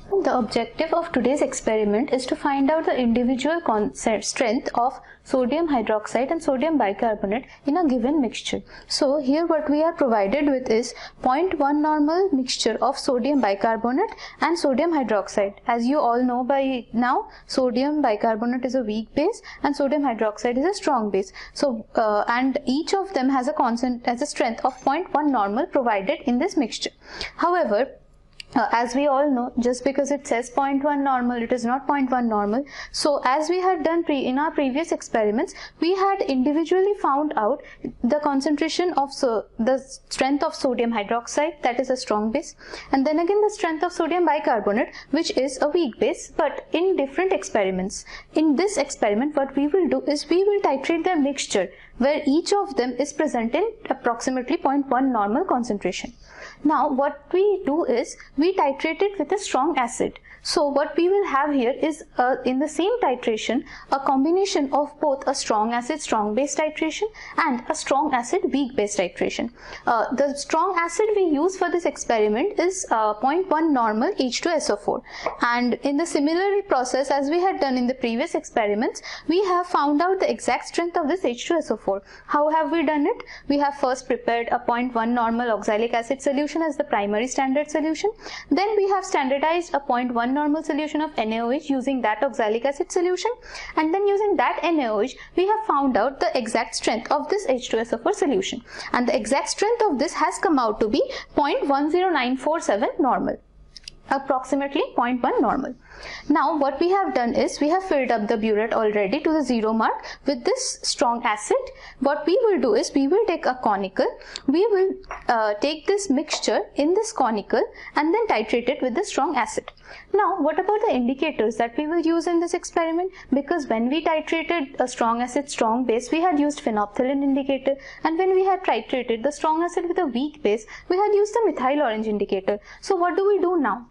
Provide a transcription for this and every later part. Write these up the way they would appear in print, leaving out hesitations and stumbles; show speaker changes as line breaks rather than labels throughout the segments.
The objective of today's experiment is to find out the individual strength of sodium hydroxide and sodium bicarbonate in a given mixture. So here what we are provided with is 0.1 normal mixture of sodium bicarbonate and sodium hydroxide. As you all know by now, sodium bicarbonate is a weak base and sodium hydroxide is a strong base. So and each of them has a strength of 0.1 normal provided in this mixture. However, as we all know, just because it says 0.1 normal, it is not 0.1 normal. So as we had done in our previous experiments, we had individually found out the concentration of the strength of sodium hydroxide, that is a strong base, and then again the strength of sodium bicarbonate, which is a weak base, but in different experiments. In this experiment, what we will do is we will titrate their mixture, where each of them is present in approximately 0.1 normal concentration. Now what we do is we titrate it with a strong acid. So what we will have here is in the same titration a combination of both a strong acid strong base titration and a strong acid weak base titration. The strong acid we use for this experiment is 0.1 normal H2SO4, and in the similar process as we had done in the previous experiments, we have found out the exact strength of this H2SO4. How have we done it? We have first prepared a 0.1 normal oxalic acid solution as the primary standard solution. Then we have standardized a 0.1 normal solution of NaOH using that oxalic acid solution, and then using that NaOH we have found out the exact strength of this H2SO4 solution, and the exact strength of this has come out to be 0.10947 normal, approximately 0.1 normal. Now what we have done is we have filled up the burette already to the 0 mark with this strong acid. What we will do is we will take a conical, we will take this mixture in this conical and then titrate it with the strong acid. Now what about the indicators that we will use in this experiment? Because when we titrated a strong acid strong base, we had used phenolphthalein indicator, and when we had titrated the strong acid with a weak base, we had used the methyl orange indicator. So what do we do now?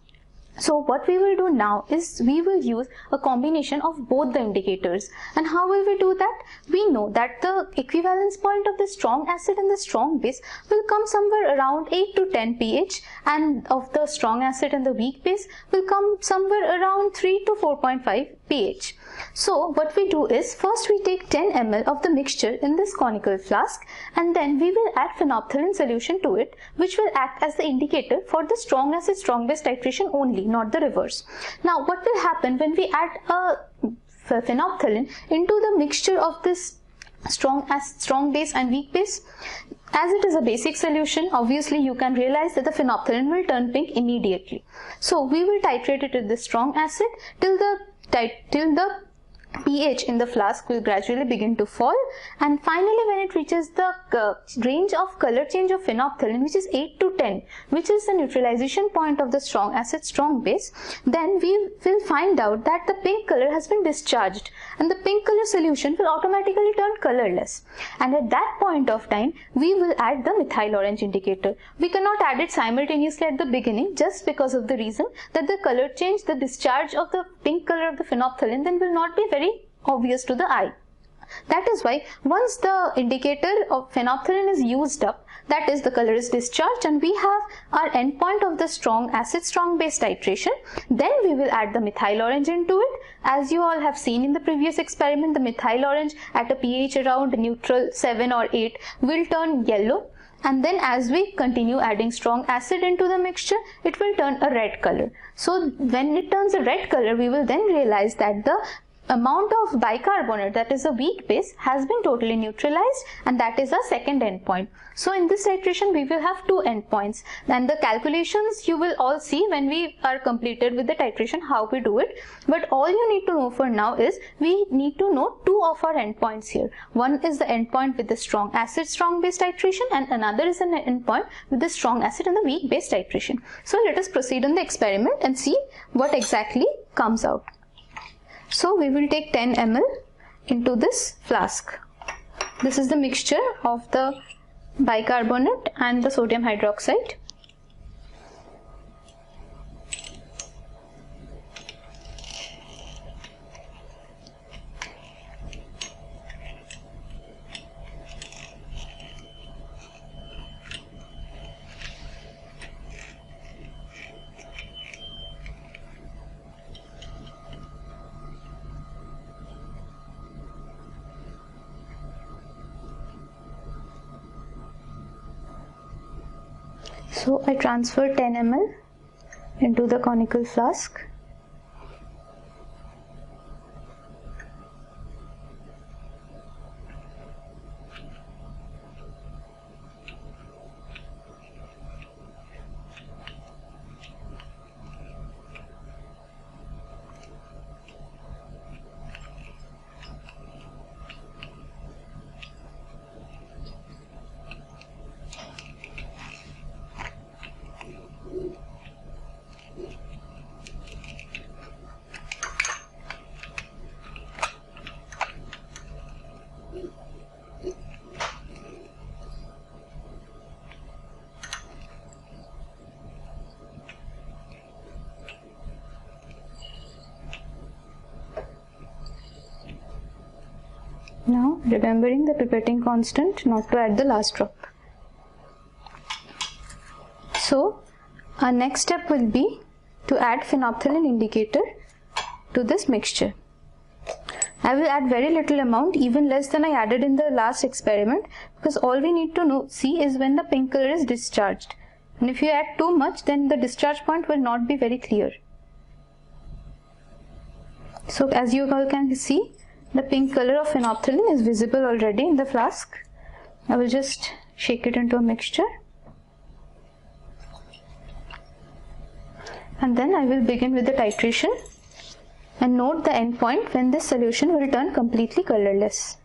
So what we will do now is we will use a combination of both the indicators. And how will we do that? We know that the equivalence point of the strong acid and the strong base will come somewhere around 8 to 10 pH, and of the strong acid and the weak base will come somewhere around 3 to 4.5 pH. So what we do is first we take 10 ml of the mixture in this conical flask, and then we will add phenolphthalein solution to it, which will act as the indicator for the strong acid strong base titration only, not the reverse. Now what will happen when we add a phenolphthalein into the mixture of this strong base and weak base? As it is a basic solution, obviously you can realize that the phenolphthalein will turn pink immediately. So we will titrate it with the strong acid till the pH in the flask will gradually begin to fall, and finally when it reaches the range of color change of phenolphthalein, which is 8 to 10, which is the neutralization point of the strong acid strong base, then we will find out that the pink color has been discharged and the pink color solution will automatically turn colorless, and at that point of time we will add the methyl orange indicator. We cannot add it simultaneously at the beginning just because of the reason that the color change, the discharge of the pink color of the phenolphthalein then will not be very obvious to the eye. That is why once the indicator of phenolphthalein is used up, that is the color is discharged, and we have our endpoint of the strong acid strong base titration, then we will add the methyl orange into it. As you all have seen in the previous experiment, the methyl orange at a pH around neutral 7 or 8 will turn yellow, and then as we continue adding strong acid into the mixture, it will turn a red color. So when it turns a red color, we will then realize that the amount of bicarbonate, that is a weak base, has been totally neutralized, and that is our second endpoint. So in this titration we will have two endpoints, and the calculations you will all see when we are completed with the titration how we do it. But all you need to know for now is we need to know two of our endpoints here. One is the endpoint with the strong acid strong base titration, and another is an endpoint with the strong acid and the weak base titration. So let us proceed on the experiment and see what exactly comes out. So we will take 10 ml into this flask. This is the mixture of the bicarbonate and the sodium hydroxide. So I transfer 10 ml into the conical flask. Now remembering the pipetting constant not to add the last drop. So our next step will be to add phenolphthalein indicator to this mixture. I will add very little amount, even less than I added in the last experiment, because all we need to see is when the pink color is discharged. And if you add too much, then the discharge point will not be very clear. So as you all can see, the pink color of phenolphthalein is visible already in the flask. I will just shake it into a mixture. And then I will begin with the titration and note the end point when this solution will turn completely colorless.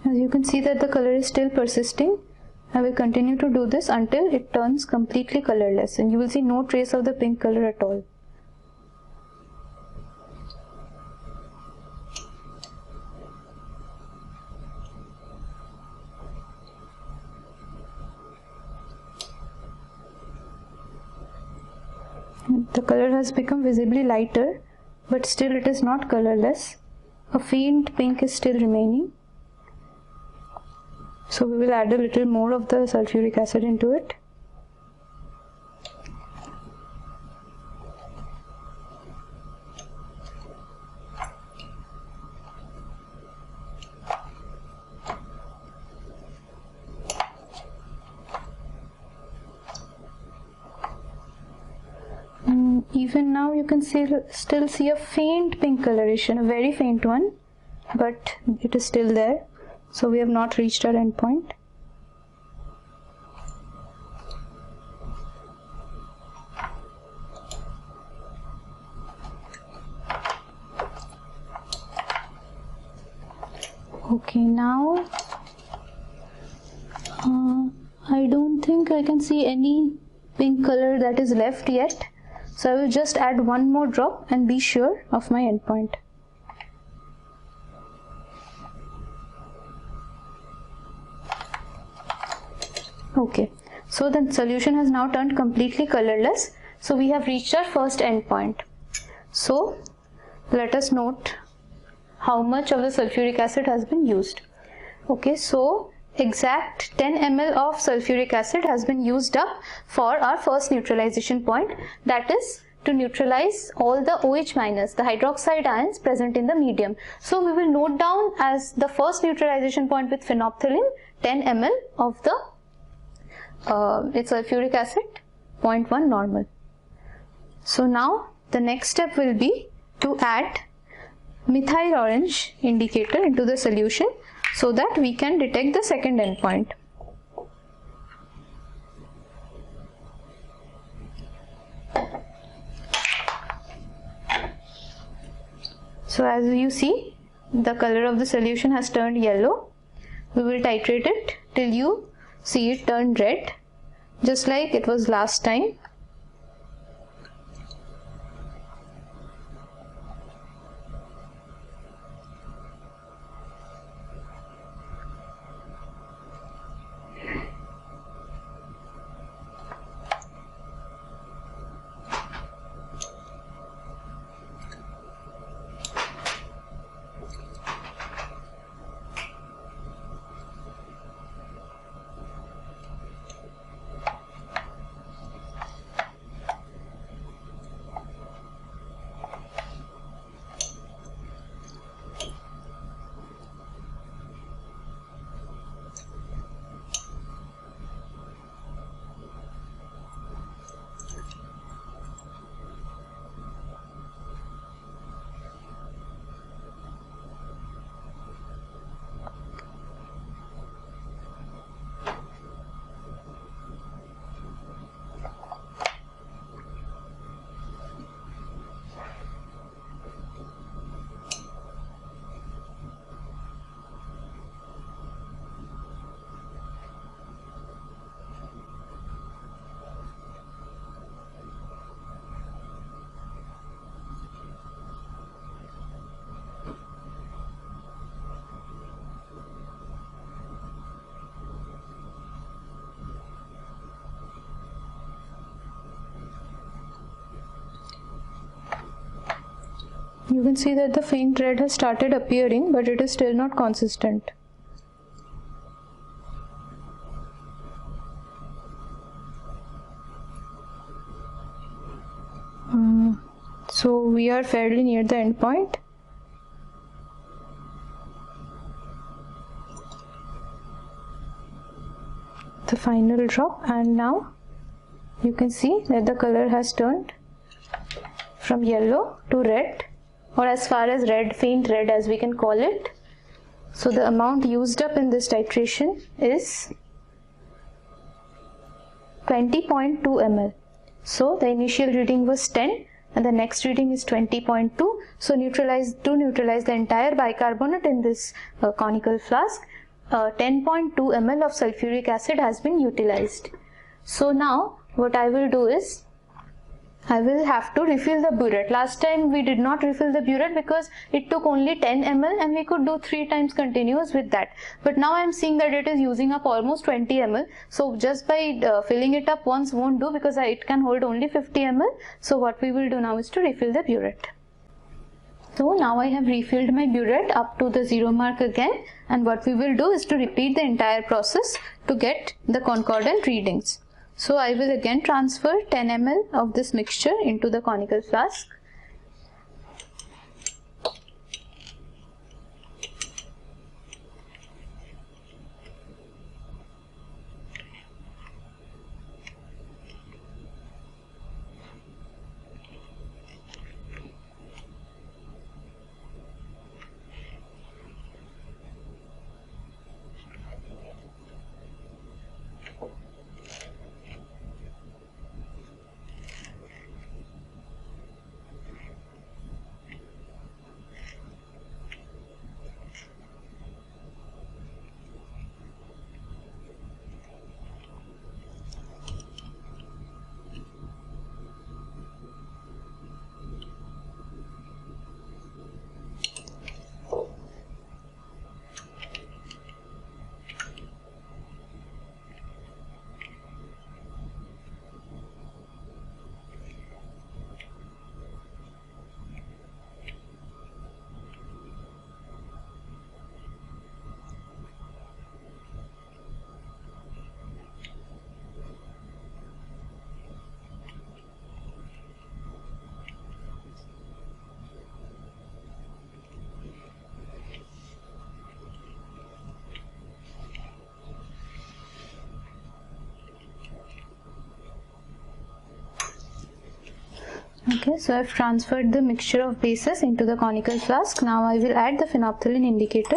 As you can see that the color is still persisting. I will continue to do this until it turns completely colorless, and you will see no trace of the pink color at all. The color has become visibly lighter, but still it is not colorless. A faint pink is still remaining. So we will add a little more of the sulfuric acid into it. Even now you can still see a faint pink coloration, a very faint one, but it is still there. So we have not reached our end point. Okay, now I don't think I can see any pink color that is left yet. So I will just add one more drop and be sure of my end point. Okay, so the solution has now turned completely colorless. So we have reached our first endpoint. So let us note how much of the sulfuric acid has been used. Okay, so exact 10 ml of sulfuric acid has been used up for our first neutralization point, that is to neutralize all the OH minus, the hydroxide ions present in the medium. So we will note down as the first neutralization point with phenolphthalein 10 ml of the sulfuric acid, 0.1 normal. So now the next step will be to add methyl orange indicator into the solution so that we can detect the second endpoint. So as you see, the color of the solution has turned yellow. We will titrate it till you see it turn red, just like it was last time. You can see that the faint red has started appearing, but it is still not consistent. So we are fairly near the end point. The final drop, and now you can see that the color has turned from yellow to red, or as far as red, faint red as we can call it. So the amount used up in this titration is 20.2 ml. So the initial reading was 10 and the next reading is 20.2. So to neutralize the entire bicarbonate in this conical flask, 10.2 ml of sulfuric acid has been utilized. So now what I will do is I will have to refill the burette. Last time we did not refill the burette because it took only 10 ml and we could do 3 times continuous with that. But now I am seeing that it is using up almost 20 ml. So just by filling it up once won't do because it can hold only 50 ml. So what we will do now is to refill the burette. So now I have refilled my burette up to the 0 mark again, and what we will do is to repeat the entire process to get the concordant readings. So I will again transfer 10 ml of this mixture into the conical flask. Okay, so I've transferred the mixture of bases into the conical flask. Now I will add the phenolphthalein indicator.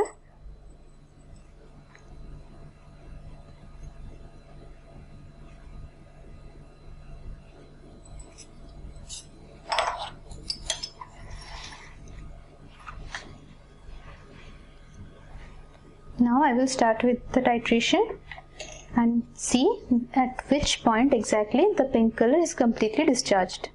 Now I will start with the titration and see at which point exactly the pink color is completely discharged.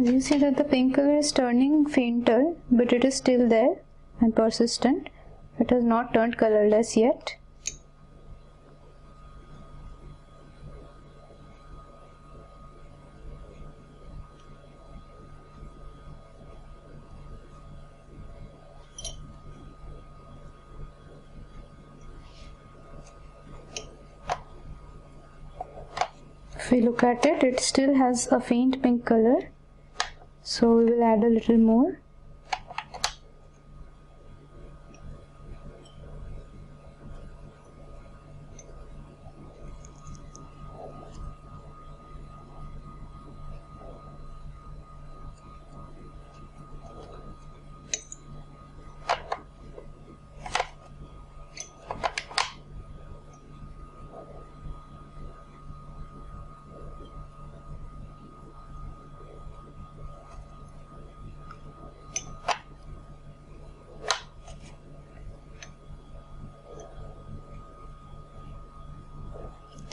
You see that the pink color is turning fainter, but it is still there and persistent. It has not turned colorless yet. If we look at it, it still has a faint pink color. So we will add a little more.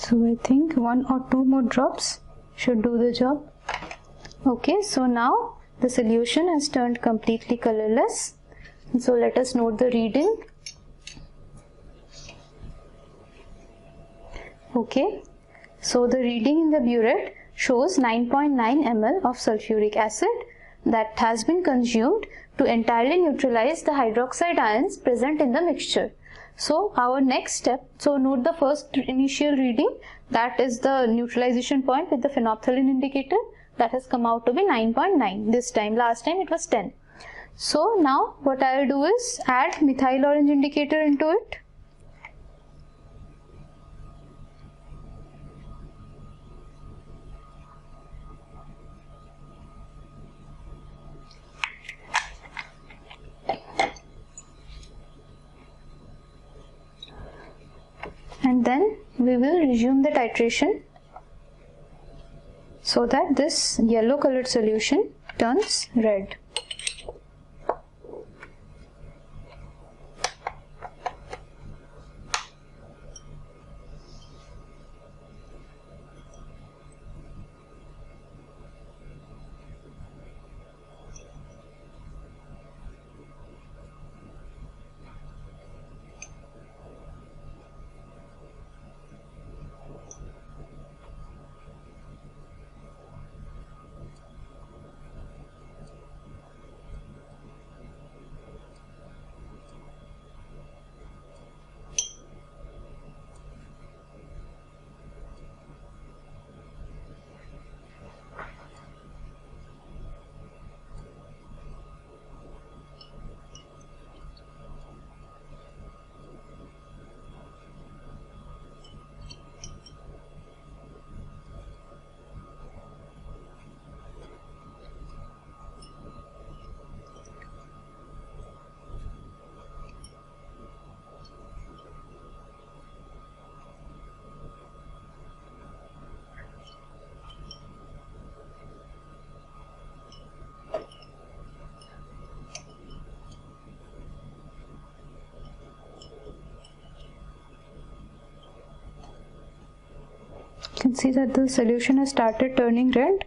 So I think 1 or 2 more drops should do the job. Okay, so now the solution has turned completely colorless. So let us note the reading. Okay, so the reading in the burette shows 9.9 ml of sulfuric acid that has been consumed to entirely neutralize the hydroxide ions present in the mixture. So our next step, so note the first initial reading, that is the neutralization point with the phenolphthalein indicator, that has come out to be 9.9 this time. Last time it was 10. So now what I will do is add methyl orange indicator into it. And then we will resume the titration so that this yellow colored solution turns red. You can see that the solution has started turning red.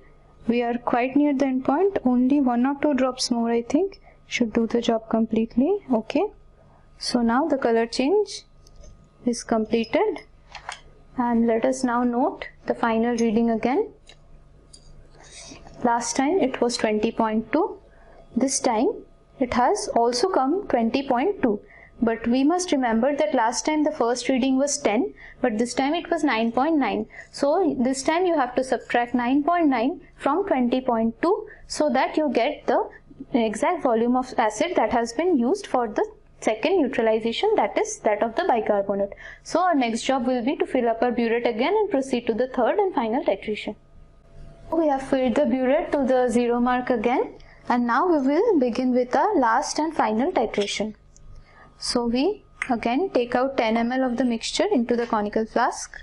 We are quite near the end point. Only 1 or 2 drops more, I think, should do the job completely. Okay. So now the color change is completed. And let us now note the final reading again. Last time it was 20.2. This time it has also come 20.2. But we must remember that last time the first reading was 10, but this time it was 9.9. So this time you have to subtract 9.9 from 20.2 so that you get the exact volume of acid that has been used for the second neutralization, that is that of the bicarbonate. So our next job will be to fill up our burette again and proceed to the third and final titration. We have filled the burette to the 0 mark again, and now we will begin with our last and final titration. So we again take out 10 ml of the mixture into the conical flask.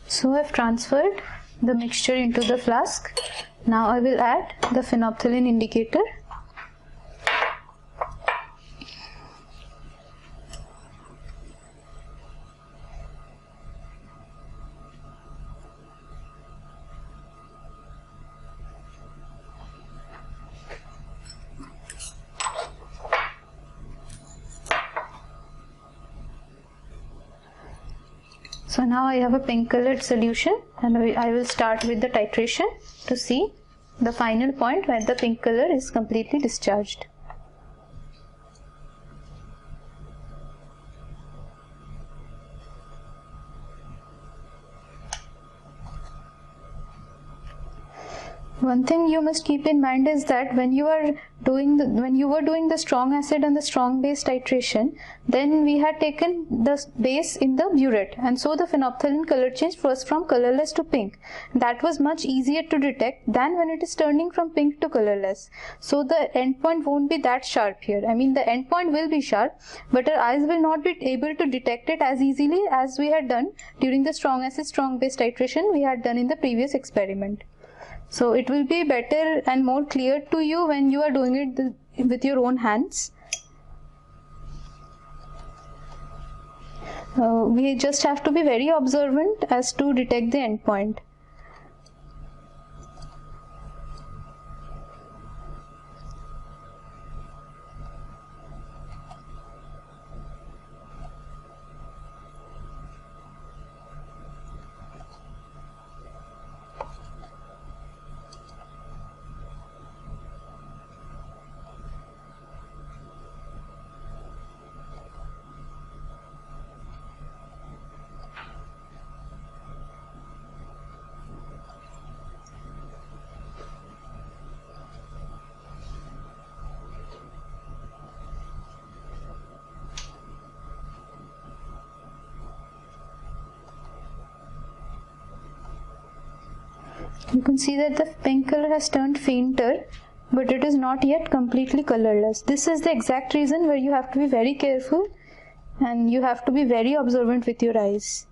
So I have transferred the mixture into the flask. Now I will add the phenolphthalein indicator. So now I have a pink colored solution, and I will start with the titration to see the final point where the pink color is completely discharged. One thing you must keep in mind is that when you were doing the strong acid and the strong base titration, then we had taken the base in the burette, and so the phenolphthalein color change was from colorless to pink. That was much easier to detect than when it is turning from pink to colorless. So the endpoint won't be that sharp here. I mean, the endpoint will be sharp, but our eyes will not be able to detect it as easily as we had done during the strong acid strong base titration we had done in the previous experiment. So it will be better and more clear to you when you are doing it with your own hands. We just have to be very observant as to detect the endpoint. You can see that the pink color has turned fainter but it is not yet completely colorless. This is the exact reason where you have to be very careful and you have to be very observant with your eyes.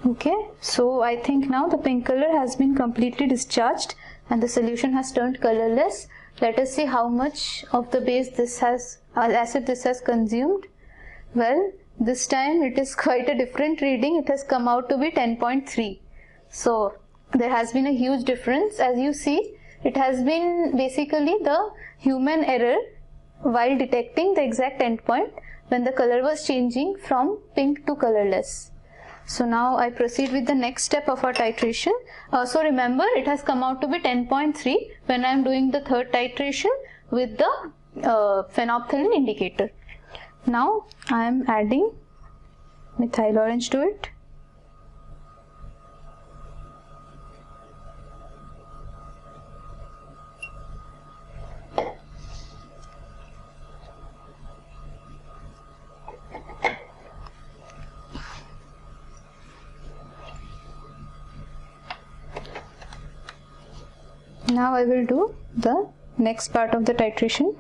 Okay, so I think now the pink color has been completely discharged and the solution has turned colorless. Let us see how much of the base this has, acid this has consumed. Well, this time it is quite a different reading. It has come out to be 10.3. So there has been a huge difference. As you see, it has been basically the human error while detecting the exact endpoint when the color was changing from pink to colorless. So now I proceed with the next step of our titration. So remember, it has come out to be 10.3 when I am doing the third titration with the phenolphthalein indicator. Now I am adding methyl orange to it. Now I will do the next part of the titration.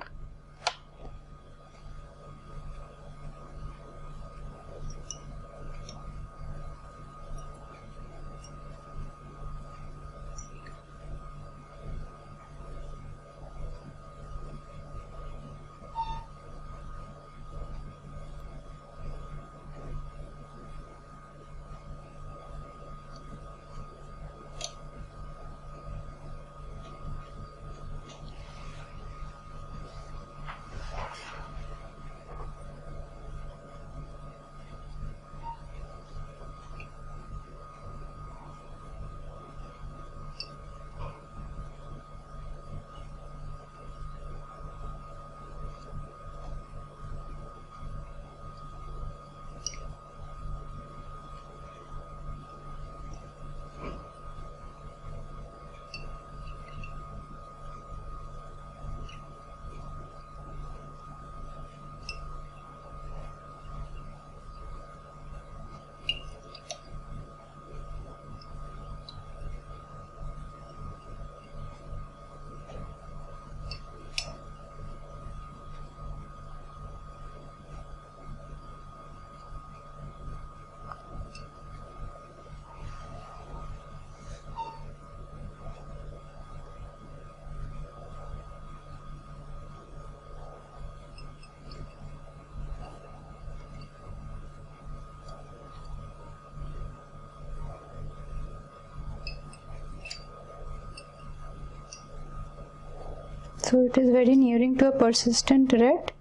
So it is very nearing to a persistent red,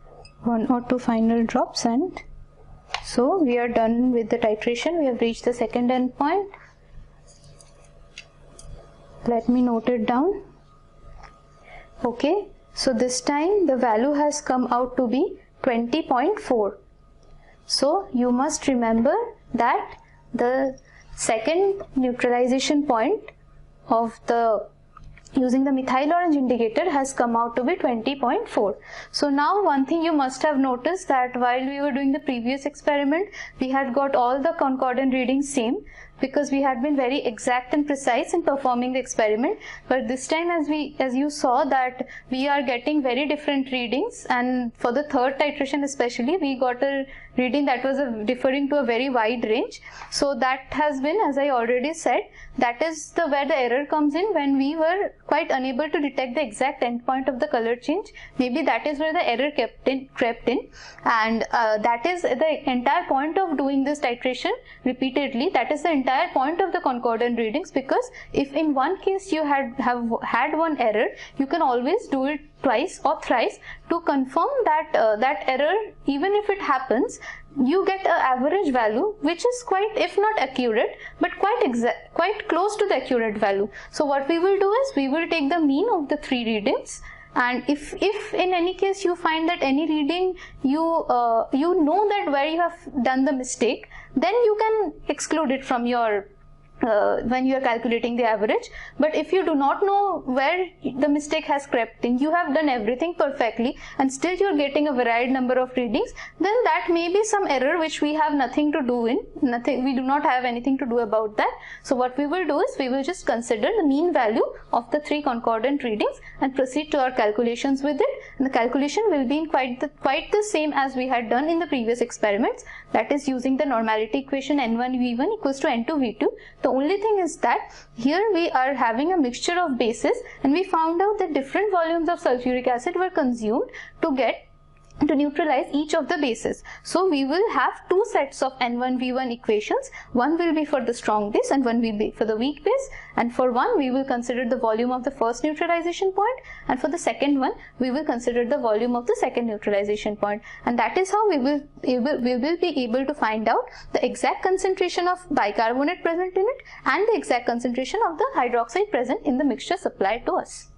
1 or 2 final drops, and so we are done with the titration. We have reached the second endpoint. Let me note it down. Okay, so this time the value has come out to be 20.4. So you must remember that the second neutralization point of the using the methyl orange indicator has come out to be 20.4. So now one thing you must have noticed that while we were doing the previous experiment, we had got all the concordant readings same because we had been very exact and precise in performing the experiment. But this time as you saw that we are getting very different readings, and for the third titration especially we got a reading that was differing to a very wide range. So that has been, as I already said, that is where the error comes in when we were quite unable to detect the exact endpoint of the color change. Maybe that is where the error crept in, and that is the entire point of doing this titration repeatedly. That is the entire point of the concordant readings, because if in one case you have had one error, you can always do it twice or thrice to confirm that that error, even if it happens, you get an average value which is quite, if not accurate, but quite close to the accurate value. So what we will do is we will take the mean of the 3 readings, and if in any case you find that any reading you know that where you have done the mistake, then you can exclude it from your when you are calculating the average. But if you do not know where the mistake has crept in, you have done everything perfectly and still you are getting a varied number of readings, then that may be some error which we have nothing to do in, we do not have anything to do about that. So what we will do is we will just consider the mean value of the 3 concordant readings and proceed to our calculations with it, and the calculation will be in quite the same as we had done in the previous experiments, that is using the normality equation N1V1 equals to N2V2. The only thing is that here we are having a mixture of bases, and we found out that different volumes of sulfuric acid were consumed to neutralize each of the bases. So we will have 2 sets of N1V1 equations. One will be for the strong base and one will be for the weak base, and for one we will consider the volume of the first neutralization point, and for the second one we will consider the volume of the second neutralization point, and that is how we will be able to find out the exact concentration of bicarbonate present in it and the exact concentration of the hydroxide present in the mixture supplied to us.